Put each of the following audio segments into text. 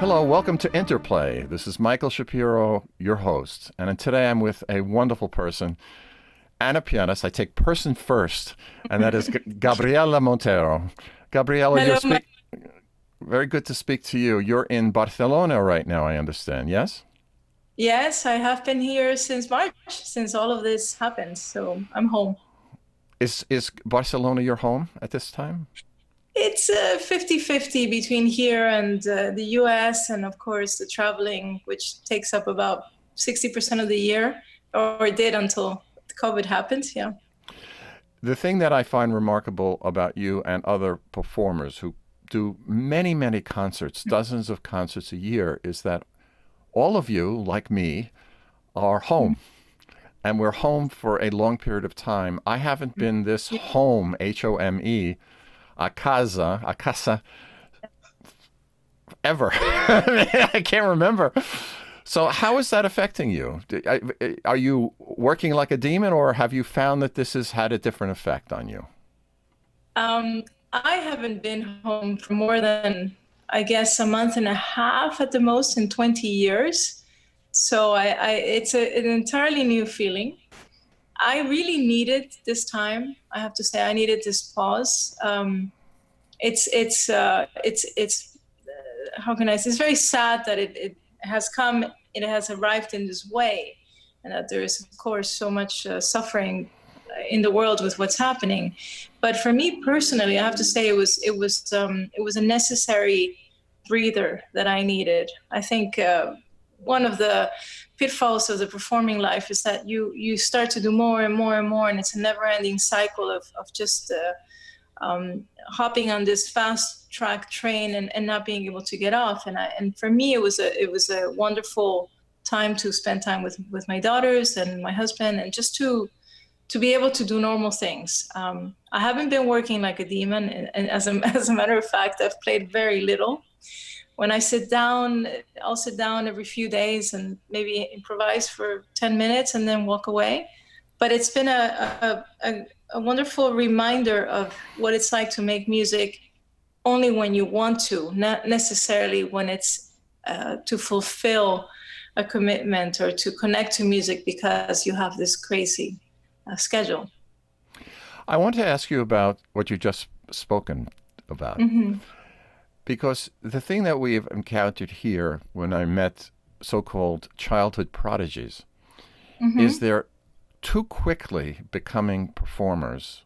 Hello, welcome to Interplay. This is Michael Shapiro, your host. And today I'm with a wonderful person and a pianist. I take person first, and that is Gabriela Montero. Gabriela, Hello. very good to speak to you. You're in Barcelona right now, I understand, yes? Yes, I have been here since March, since all of this happened. So I'm home. Is Barcelona your home at this time? It's 50-50 between here and the US, and of course the traveling, which takes up about 60% of the year, or it did until COVID happened. Yeah. The thing that I find remarkable about you and other performers who do many, many concerts, dozens of concerts a year, is that all of you, like me, are home. And we're home for a long period of time. I haven't been this home, Home, a casa, ever. I can't remember. So how is that affecting you? Are you working like a demon, or have you found that this has had a different effect on you? I haven't been home for more than, I guess, a month and a half at the most in 20 years. So it's an entirely new feeling. I really needed this time. I have to say, I needed this pause. It's how can I say? It's very sad that it has come. It has arrived in this way, and that there is, of course, so much suffering in the world with what's happening. But for me personally, I have to say, it was a necessary breather that I needed. I think one of the pitfalls of the performing life is that you start to do more and more and more, and it's a never-ending cycle of just hopping on this fast track train and not being able to get off. And for me, it was a wonderful time to spend time with my daughters and my husband, and just to be able to do normal things. I haven't been working like a demon, and as a matter of fact, I've played very little. When I sit down, I'll sit down every few days and maybe improvise for 10 minutes and then walk away. But it's been a wonderful reminder of what it's like to make music only when you want to, not necessarily when it's to fulfill a commitment or to connect to music because you have this crazy schedule. I want to ask you about what you just spoken about. Hmm. Because the thing that we've encountered here when I met so-called childhood prodigies is Hmm. they're too quickly becoming performers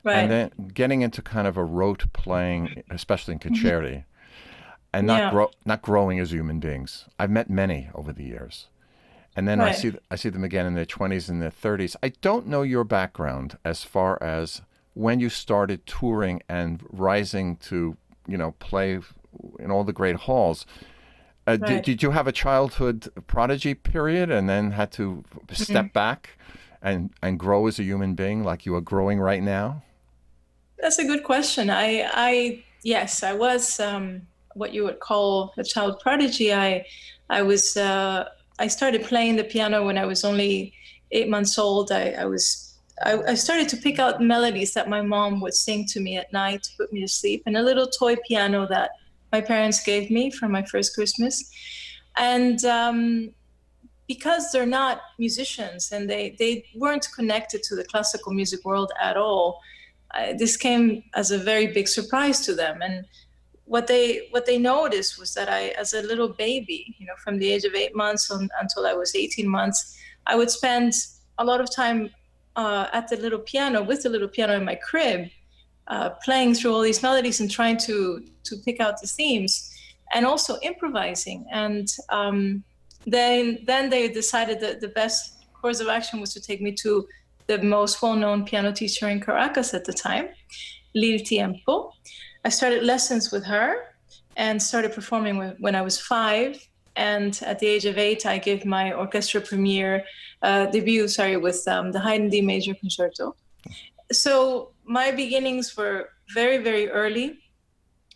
and Right. then getting into kind of a rote playing, especially in concerti, and Yeah. not growing as human beings. I've met many over the years. And then Right. I see them again in their 20s and their 30s. I don't know your background as far as when you started touring and rising to, play in all the great halls. Right. Did you have a childhood prodigy period and then had to Mhm. step back and grow as a human being like you are growing right now? That's a good question. Yes, I was what you would call a child prodigy. I was, I started playing the piano when I was only 8 months old. I started to pick out melodies that my mom would sing to me at night to put me to sleep, and a little toy piano that my parents gave me for my first Christmas. And because they're not musicians and they weren't connected to the classical music world at all, this came as a very big surprise to them. And what they noticed was that I, as a little baby, from the age of 8 months until I was 18 months, I would spend a lot of time at the little piano, with the little piano in my crib, playing through all these melodies and trying to pick out the themes, and also improvising. And then they decided that the best course of action was to take me to the most well-known piano teacher in Caracas at the time, Lil Tiempo. I started lessons with her and started performing when I was 5. And at the age of 8, I gave my orchestra premiere debut, with the Haydn D major concerto. So my beginnings were very, very early.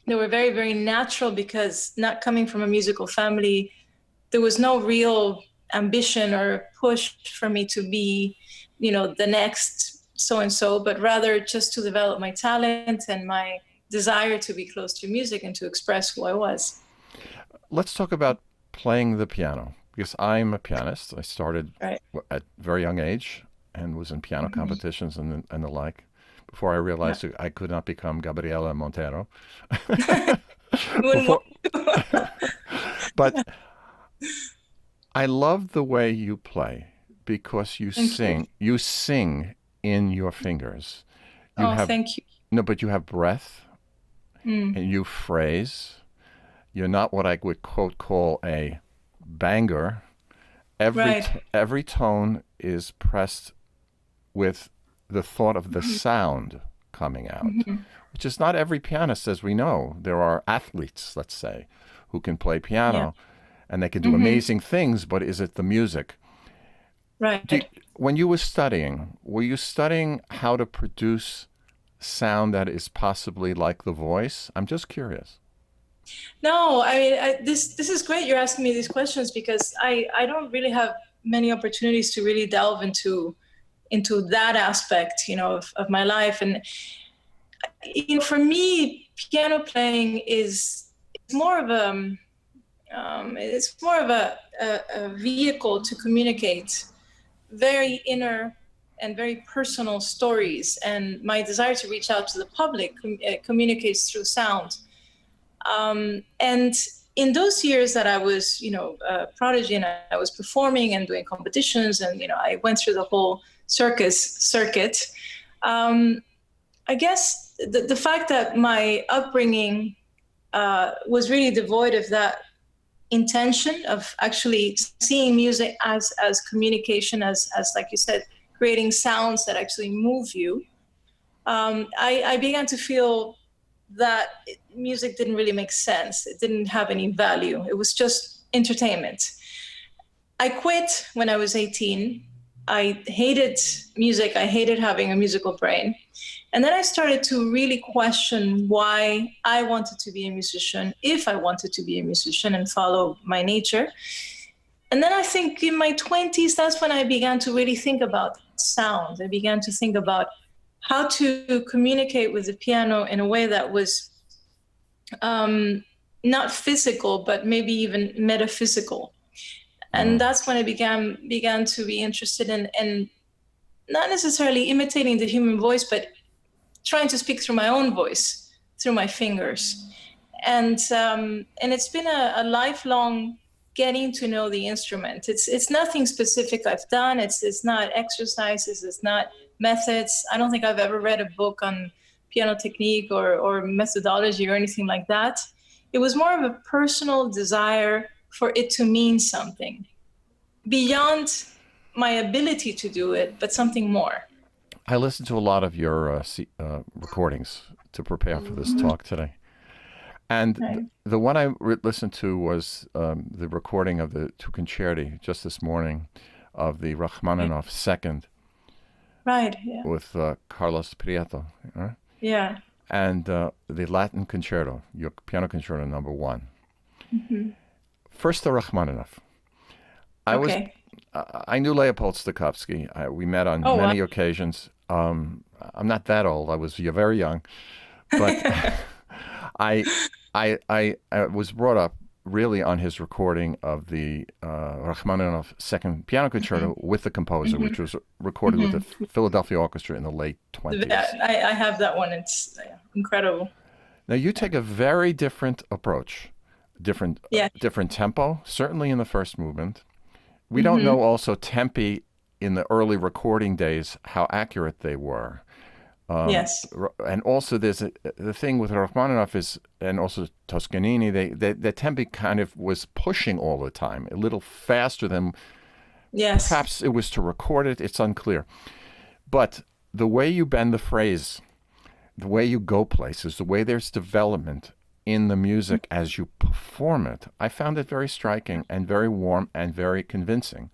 They were very, very natural because, not coming from a musical family, there was no real ambition or push for me to be, the next so and so, but rather just to develop my talent and my desire to be close to music and to express who I was. let's talk about playing the piano, because I'm a pianist. I started Right. at a very young age and was in piano competitions and the like before I Yeah. realized I could not become Gabriela Montero. Wouldn't Before, want but to. I love the way you play because Thank you. you sing in your fingers. You Oh, have, thank you. no, but you have breath Mm. and you phrase. You're not what I would quote call a banger. Right. Every tone is pressed with the thought of the sound coming out, Hmm. which is not every pianist, as we know. There are athletes, let's say, who can play Yeah. piano and they can do Hmm. amazing things, but is it the music? Right. When you were you studying how to produce sound that is possibly like the voice? I'm just curious. No, I mean, this is great. You're asking me these questions because I don't really have many opportunities to really delve into that aspect, of my life. And for me, piano playing is more of it's more of a vehicle to communicate very inner and very personal stories. And my desire to reach out to the public communicates through sound. And in those years that I was, prodigy, and I was performing and doing competitions, and I went through the whole circuit. Um, I guess the fact that my upbringing was really devoid of that intention of actually seeing music as communication, as like you said, creating sounds that actually move you. I began to feel that music didn't really make sense. It didn't have any value. It was just entertainment. I quit when I was 18. I hated music. I hated having a musical brain. And then I started to really question why I wanted to be a musician, if I wanted to be a musician and follow my nature. And then I think in my 20s, that's when I began to really think about sound. I began to think about how to communicate with the piano in a way that was not physical, but maybe even metaphysical. And that's when I began to be interested in not necessarily imitating the human voice, but trying to speak through my own voice, through my fingers. And it's been a lifelong getting to know the instrument. It's nothing specific I've done. It's not exercises. It's not methods. I don't think I've ever read a book on piano technique or methodology or anything like that. It was more of a personal desire for it to mean something beyond my ability to do it, but something more. I listened to a lot of your recordings to prepare for this talk today. And Right. the one I listened to was the recording of the two concerti just this morning of the Rachmaninoff Second Right. Yeah. with Carlos Prieto, right? Yeah. And the Latin Concerto, your piano concerto number one. Mm-hmm. First, the Rachmaninoff. Okay. I knew Leopold Stokowski. We met on Oh, wow. many occasions. I'm not that old. I was very young, but I was brought up really on his recording of the Rachmaninoff Second Piano Concerto with the composer, which was recorded with the Philadelphia Orchestra in the late 20s. I have that one. It's incredible. Now you take a very different approach, different Yeah. different tempo. Certainly in the first movement, we don't know also tempi in the early recording days how accurate they were. Yes. And also there's the thing with Rachmaninoff is, and also Toscanini, the tempi kind of was pushing all the time, a little faster than Yes. perhaps it was to record it. It's unclear. But the way you bend the phrase, the way you go places, the way there's development in the music as you perform it, I found it very striking and very warm and very convincing.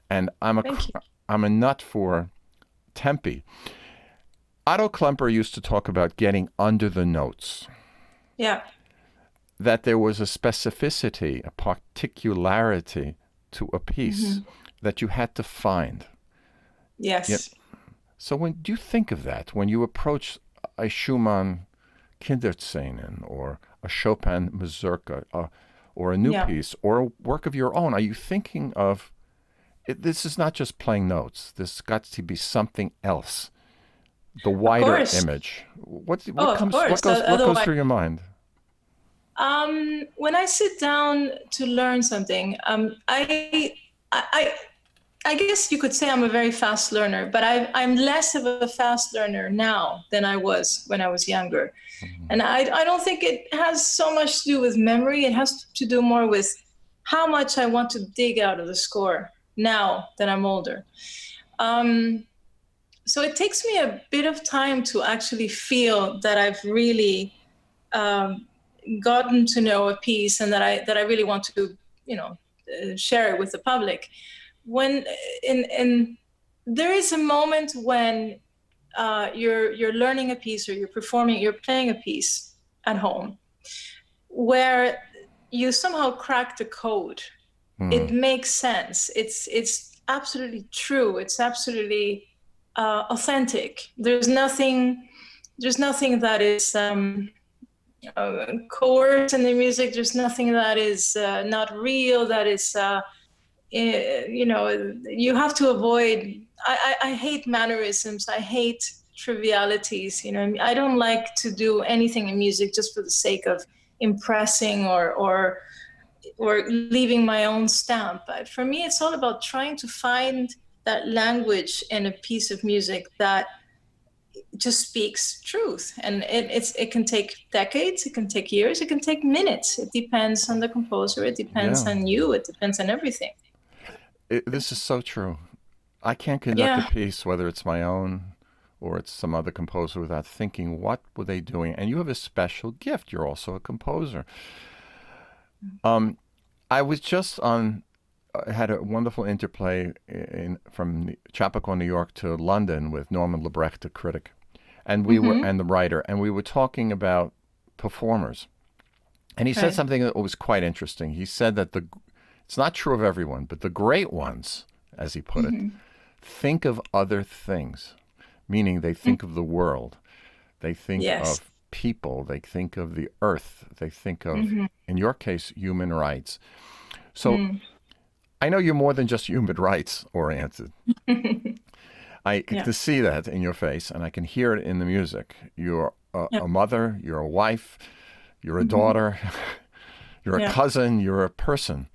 And I'm a nut for tempi. Otto Klemper used to talk about getting under the notes. Yeah. That there was a specificity, a particularity to a piece that you had to find. Yes. Yep. So when do you think of that when you approach a Schumann Kinderszenen or a Chopin Mazurka or a new Yeah. piece or a work of your own, are you thinking of this is not just playing notes. This got to be something else, the Of wider course. image. What Oh, of comes course. what goes Otherwise, through your mind? when I sit down to learn something, I, I guess you could say I'm a very fast learner, but I'm less of a fast learner now than I was when I was younger. Mhm. And I don't think it has so much to do with memory. It has to do more with how much I want to dig out of the score now that I'm older. Um, so it takes me a bit of time to actually feel that I've really um, gotten to know a piece and that I really want to, share it with the public. When in there is a moment when you're learning a piece or you're playing a piece at home where you somehow crack the code. It Mm. makes sense. It's absolutely true. It's absolutely authentic. There's nothing that is coerced in the music. There's nothing that is not real. That is you have to avoid. I hate mannerisms. I hate trivialities. I don't like to do anything in music just for the sake of impressing or leaving my own stamp. But for me, it's all about trying to find that language in a piece of music that just speaks truth. And it can take decades, it can take years, it can take minutes. It depends on the composer, it depends Yeah. on you, it depends on everything. This is so true. I can't conduct a Yeah. piece, whether it's my own or it's some other composer, without thinking, what were they doing? And you have a special gift. You're also a composer. Um, I was just on, had a wonderful interplay from Chappaqua, New York to London with Norman Lebrecht, a critic, and Mm-hmm. and the writer, and we were talking about performers. And he said Right. something that was quite interesting. He said that it's not true of everyone, but the great ones, as he put it, Mm-hmm. think of other things, meaning they think of the world, they think Yes. of people, they think of the earth, they think of, Mm-hmm. in your case, human rights. So Mm. I know you're more than just human rights oriented. I Yeah. can see that in your face, and I can hear it in the music. You're Yeah. a mother, you're a wife, you're a Mm-hmm. daughter, you're a Yeah. cousin, you're a person.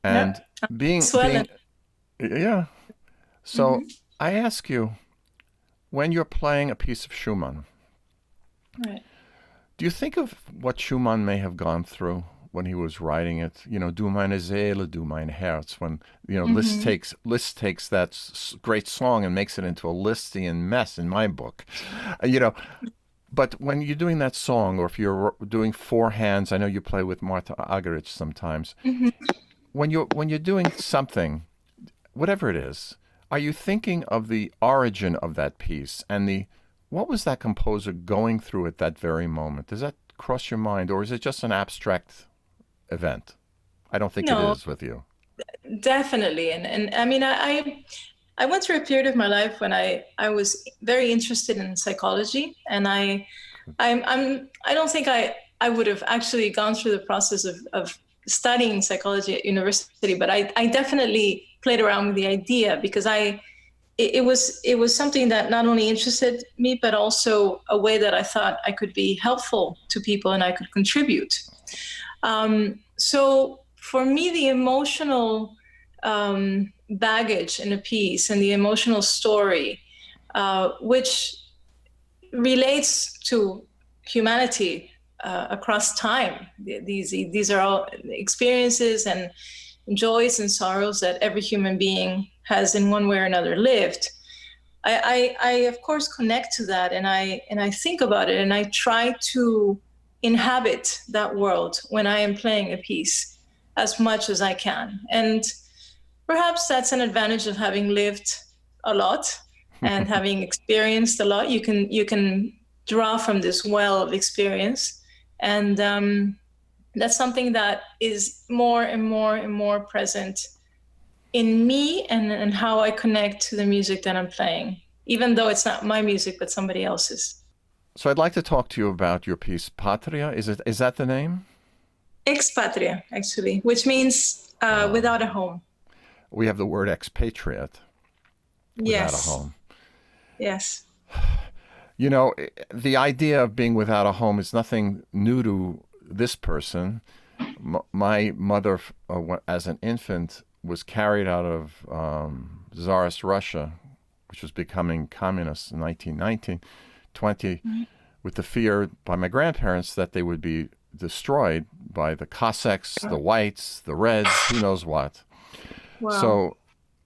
Yeah. And being Swellen. yeah. So Mm-hmm. I ask you, when you're playing a piece of Schumann, Right. do you think of what Schumann may have gone through when he was writing it? Du meine Seele, du mein Herz. When Mm-hmm. Liszt takes that great song and makes it into a Lisztian mess in my book. Uh, you know, but when you're doing that song, or if you're doing four hands, I know you play with Marta Argerich sometimes. Mm-hmm. When you're doing something, whatever it is, are you thinking of the origin of that piece and what was that composer going through at that very moment? Does that cross your mind, or is it just an abstract event? I don't think it No, is with you. definitely. And I mean, I went through a period of my life when I was very interested in psychology, and I don't think I would have actually gone through the process of studying psychology at university, but I definitely played around with the idea because it was something that not only interested me, but also a way that I thought I could be helpful to people and I could contribute. So for me, the emotional baggage in a piece and the emotional story, which relates to humanity across time. These are all experiences and joys and sorrows that every human being has in one way or another lived. I of course connect to that, and I think about it, and I try to inhabit that world when I am playing a piece as much as I can. And perhaps that's an advantage of having lived a lot and having experienced a lot. You can draw from this well of experience, and that's something that is more and more and more present in me and how I connect to the music that I'm playing, even though it's not my music but somebody else's. So I'd like to talk to you about your piece, Patria. Is that the name? Expatria, actually, which means without a home. We have the word expatriate, without a Yes. home. Yes. You know, the idea of being without a home is nothing new to this person. My mother, as an infant, was carried out of Tsarist Russia, which was becoming communist in 1919, 20, with the fear by my grandparents that they would be destroyed by the Cossacks, the Whites, the Reds, who knows what. Wow. So,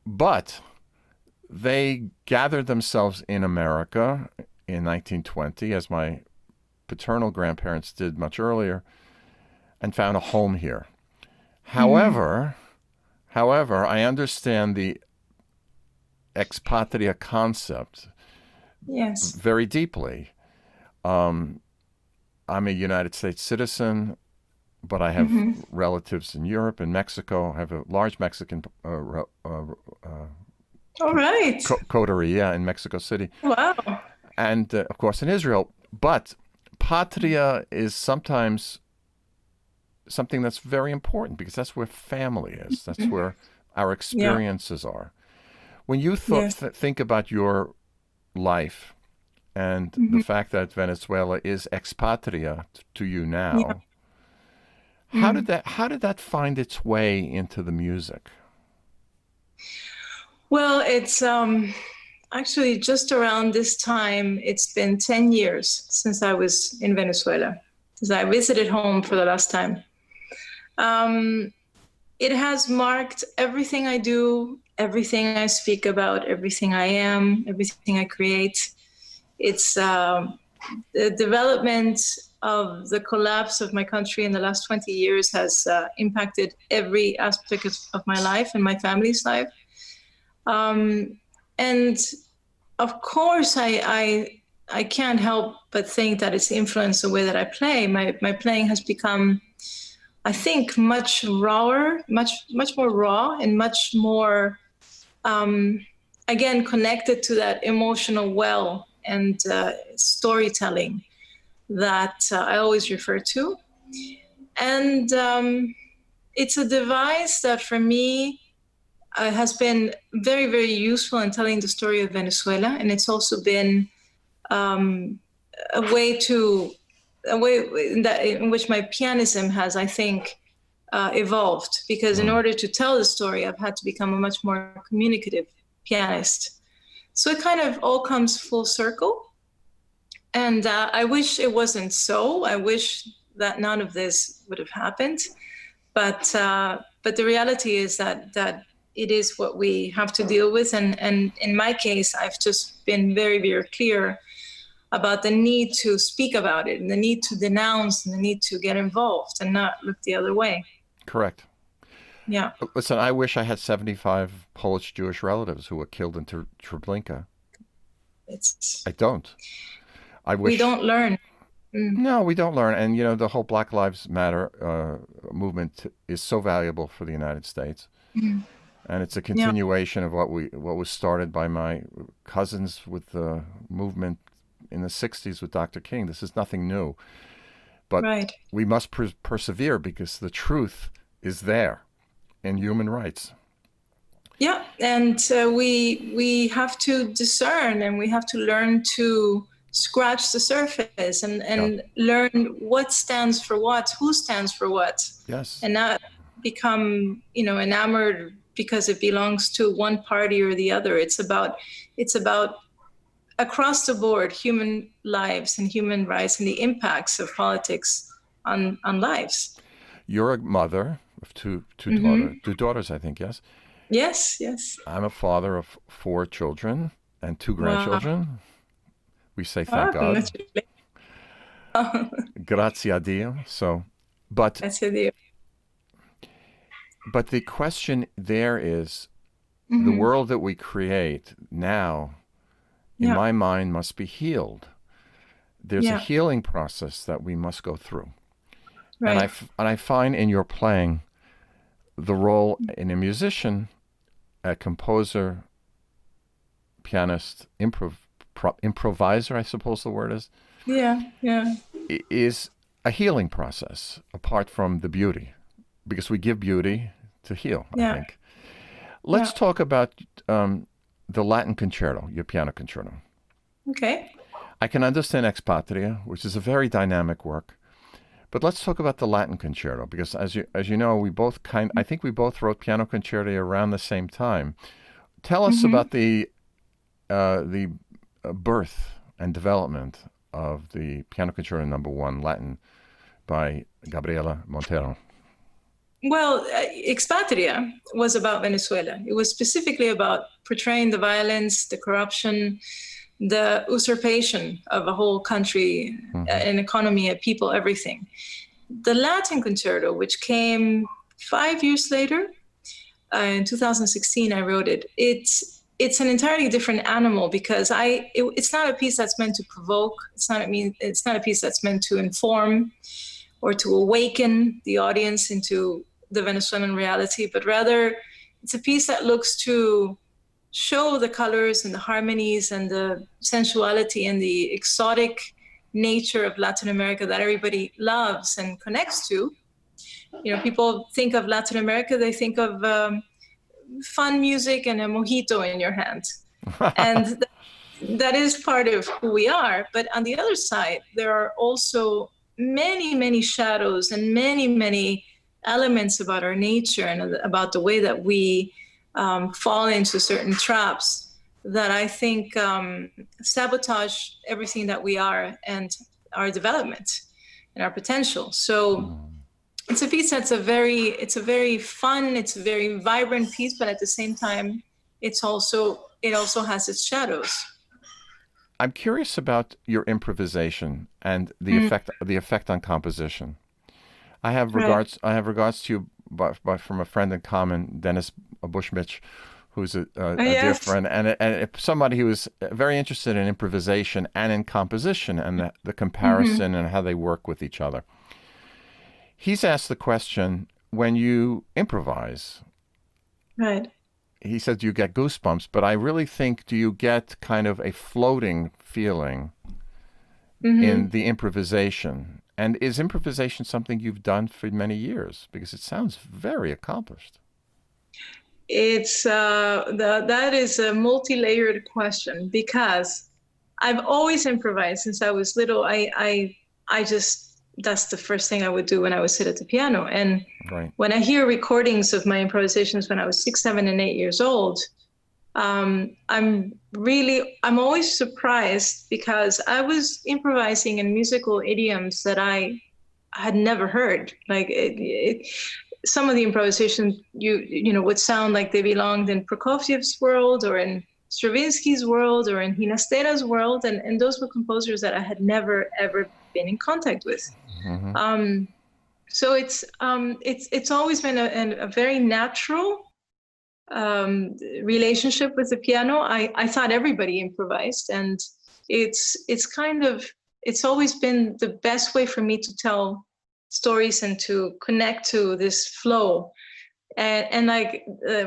but they gathered themselves in America in 1920, as my paternal grandparents did much earlier, and found a home here. However, I understand the Expatria concept Yes. very deeply. I'm a United States citizen, but I have relatives in Europe and Mexico. I have a large Mexican All right. coterie, in Mexico City. Wow. And, of course, in Israel. But patria is sometimes something that's very important because that's where family is. That's where our experiences are. When you think about your life and the fact that Venezuela is expatria to you now, how did that find its way into the music? Well, it's actually just around this time. It's been 10 years since I was in Venezuela, since I visited home for the last time. It has marked everything I do, everything I speak about, everything I am, everything I create. It's the development of the collapse of my country in the last 20 years has impacted every aspect of my life and my family's life. And of course, I can't help but think that it's influenced the way that I play. My playing has become, I think, much rawer, much more raw, and much more, again, connected to that emotional well and storytelling that I always refer to. And it's a device that for me has been very, very useful in telling the story of Venezuela. And it's also been a way in which my pianism has, I think, evolved. Because in order to tell the story, I've had to become a much more communicative pianist. So it kind of all comes full circle. And I wish it wasn't so. I wish that none of this would have happened. But the reality is that it is what we have to deal with. And in my case, I've just been very, very clear about the need to speak about it and the need to denounce and the need to get involved and not look the other way. Correct. Yeah. Listen, I wish I had 75 Polish Jewish relatives who were killed in Treblinka. I don't. I wish. We don't learn. No, we don't learn. And, the whole Black Lives Matter movement is so valuable for the United States. And it's a continuation of what was started by my cousins with the movement in the 60s with Dr. King. This is nothing new. But we must persevere because the truth is there in human rights. Yeah, and we have to discern and we have to learn to scratch the surface and learn what stands for what, who stands for what. Yes. And not become, enamored because it belongs to one party or the other. It's about across the board human lives and human rights and the impacts of politics on lives. You're a mother of two daughters, I think, yes? Yes. I'm a father of 4 children and 2 grandchildren. Wow. We say thank God. Grazie a Dio. Grazie a Dio. But the question there is, the world that we create now, in my mind, must be healed. There's a healing process that we must go through. Right. And I find in your playing the role in a musician, a composer, pianist, improviser, I suppose the word is. Yeah. Is a healing process apart from the beauty, because we give beauty to heal, I Yeah. think. Let's Yeah. talk about the Latin Concerto, your piano concerto. Okay. I can understand Expatria, which is a very dynamic work, but let's talk about the Latin Concerto, because as you know, I think we both wrote piano concerti around the same time. Tell us Mm-hmm. about the birth and development of the Piano Concerto Number 1 Latin by Gabriela Montero. Well, Expatria was about Venezuela. It was specifically about portraying the violence, the corruption, the usurpation of a whole country, an economy, a people, everything. The Latin Concerto, which came 5 years later, in 2016, I wrote it. It's an entirely different animal because it's not a piece that's meant to provoke. It's not a piece that's meant to inform or to awaken the audience into the Venezuelan reality, but rather it's a piece that looks to show the colors and the harmonies and the sensuality and the exotic nature of Latin America that everybody loves and connects to. You know, people think of Latin America, they think of fun music and a mojito in your hand. And that is part of who we are. But on the other side, there are also many, many shadows and many, many elements about our nature and about the way that we fall into certain traps that I think sabotage everything that we are and our development and our potential. So it's a piece that's it's a very fun, it's a very vibrant piece, but at the same time, it also has its shadows. I'm curious about your improvisation and the effect on composition. I have Right. regards to you from a friend in common, Dennis Bushmich, who's Oh, a dear yes. friend, and somebody who is very interested in improvisation and in composition and the Mm-hmm. comparison and how they work with each other. He's asked the question, when you improvise, Right. he said you get goosebumps, but I really think, do you get kind of a floating feeling in Mm-hmm. the improvisation? And is improvisation something you've done for many years? Because it sounds very accomplished. It's that is a multi-layered question because I've always improvised since I was little. I just that's the first thing I would do when I would sit at the piano. And Right. when I hear recordings of my improvisations when I was 6, 7, and 8 years old, I'm always surprised because I was improvising in musical idioms that I had never heard. Like some of the improvisations you know would sound like they belonged in Prokofiev's world or in Stravinsky's world or in Hinastera's world, and those were composers that I had never ever been in contact with. Mm-hmm. So it's always been a very natural relationship with the piano. I thought everybody improvised, and it's kind of it's always been the best way for me to tell stories and to connect to this flow. And like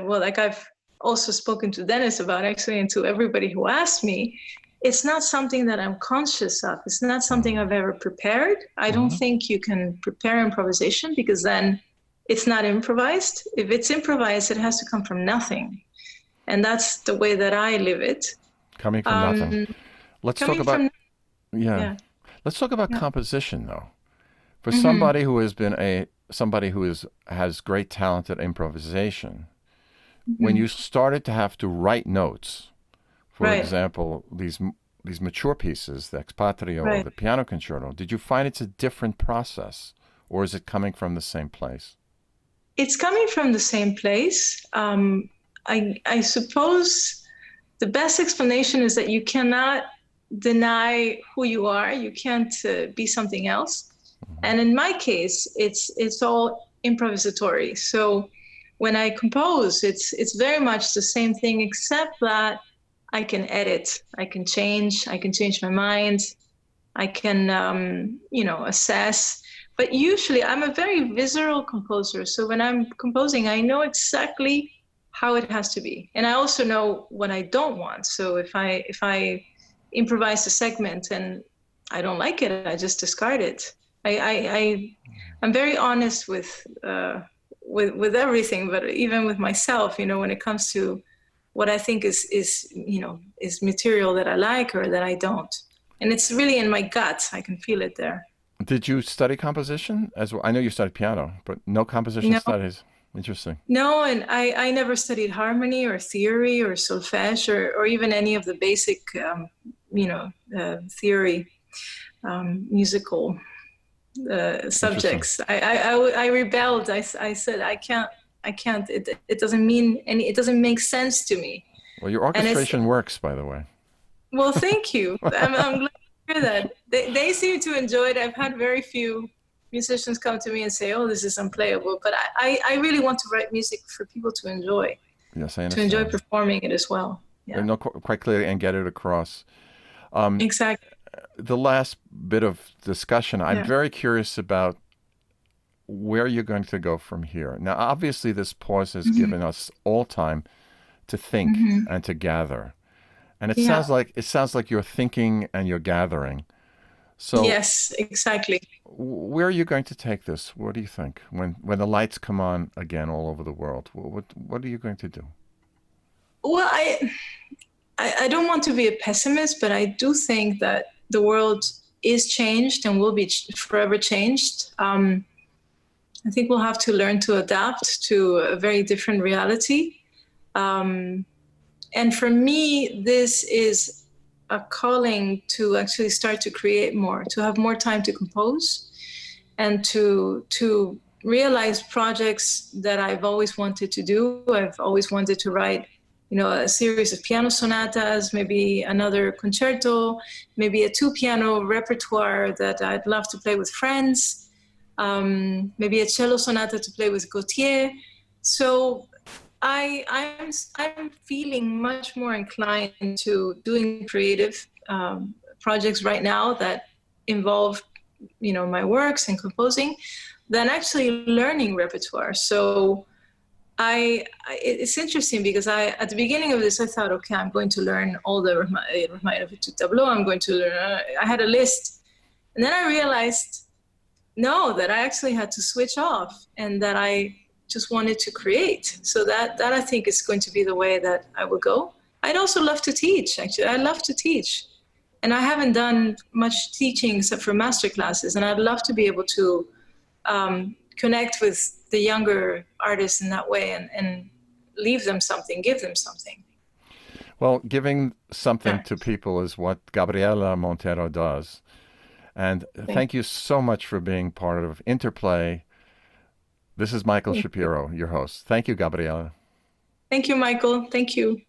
well, like I've also spoken to Dennis about actually, and to everybody who asked me, it's not something that I'm conscious of. It's not something I've ever prepared. I don't Mm-hmm. think you can prepare improvisation because then it's not improvised. If it's improvised, it has to come from nothing. And that's the way that I live it. Coming from nothing. Um, Let's talk coming about, from, yeah. yeah. Let's talk about Yeah. composition, though. For Mm-hmm. somebody who has great talent at improvisation, when Mm-hmm. you started to have to write notes, for Right, example, these mature pieces, the Expatria or right. the piano concerto, did you find it's a different process, or is it coming from the same place? It's coming from the same place. I suppose the best explanation is that you cannot deny who you are. You can't be something else. And in my case, it's all improvisatory. So when I compose, it's very much the same thing, except that I can edit, I can change my mind, I can assess. But usually, I'm a very visceral composer. So when I'm composing, I know exactly how it has to be, and I also know what I don't want. So if I improvise a segment and I don't like it, I just discard it. I'm very honest with everything, but even with myself, when it comes to what I think is material that I like or that I don't. And it's really in my gut. I can feel it there. Did you study composition as well? I know you studied piano, but no composition No, studies. Interesting. no, and I never studied harmony or theory or solfege or even any of the basic, theory, musical Interesting. subjects. I rebelled. I said I can't. It doesn't mean any. It doesn't make sense to me. Well, your And it's orchestration works, by the way. well. Thank you. I'm glad to hear that. They seem to enjoy it. I've had very few musicians come to me and say, "Oh, this is unplayable." But I really want to write music for people to enjoy, Yes, I to enjoy understand. performing it as well. Yeah, No, quite clearly, and get it across. exactly. The last bit of discussion, I'm Yeah. very curious about where you're going to go from here. Now, obviously, this pause has Hmm. given us all time to think Hmm. and to gather, and Yeah. it sounds like you're thinking and you're gathering. So, Yes, exactly. where are you going to take this? What do you think when the lights come on again all over the world? What are you going to do? Well, I don't want to be a pessimist, but I do think that the world is changed and will be forever changed. I think we'll have to learn to adapt to a very different reality. Um, and for me, this is a calling to actually start to create more, to have more time to compose, and to realize projects that I've always wanted to do. I've always wanted to write, a series of piano sonatas, maybe another concerto, maybe a two piano repertoire that I'd love to play with friends, maybe a cello sonata to play with Gautier. So I'm feeling much more inclined to doing creative projects right now that involve my works and composing than actually learning repertoire. So it's interesting because at the beginning of this I thought, okay, I'm going to learn all the Rachmaninoff tableau. I'm going to learn. I had a list, and then I realized no, that I actually had to switch off and that I just wanted to create. So that I think is going to be the way that I will go. I'd also love to teach. Actually, I love to teach. And I haven't done much teaching except for master classes. And I'd love to be able to connect with the younger artists in that way and leave them something, give them something. Well, giving something Yeah. to people is what Gabriela Montero does. And Thank, thank you so much for being part of Interplay. This is Michael thank you. Shapiro, your host. Thank you, Gabriela. Thank you, Michael. Thank you.